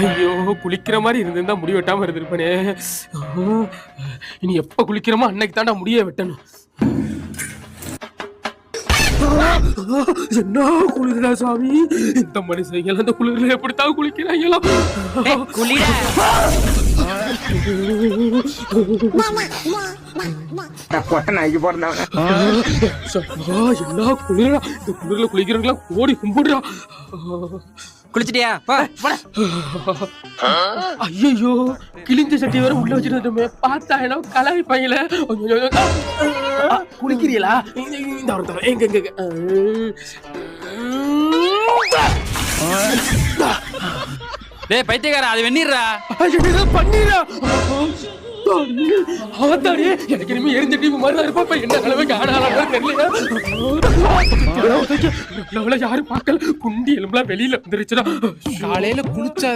ஐயோ, குளிக்கிற மாதிரி இருந்திருந்தா முடி வெட்டாம இருந்திருப்பனே. இனி எப்ப குளிக்கிறோமோ அன்னைக்கு தாண்டா முடிய வெட்டணும். என்ன குளிரா சாமி, இந்த மனுஷங்க அந்த குளிர்ல எப்படித்தான் குளிக்கிறாங்களோ. என்ன குளிரா, இந்த குளிர்ல குளிக்கிறவங்களா கோடி கும்பிடுறா. குளிச்சிட்டியா? ஐயோ, கிழிஞ்ச சட்டி வர உள்ள வச்சிருந்தோமே, பார்த்தா என்ன கலாய்ப்பாங்களே. குளிக்கிறீங்களா? இந்த ஒருத்தர் எங்க எங்க டேய் பைத்தியக்காரா, அது வெந்நீர்ரா. பண்ணீரா? எனக்கு இனிமே எரிஞ்ச டீம் மாதிரி தான் இருப்பா. என்ன நிலைமைக்கு ஆனாலும் தெரியல. யாரும் பார்க்கல, குண்டி எலும்புலாம் வெளியில வந்துருச்சுடா. காலையில குளிச்சா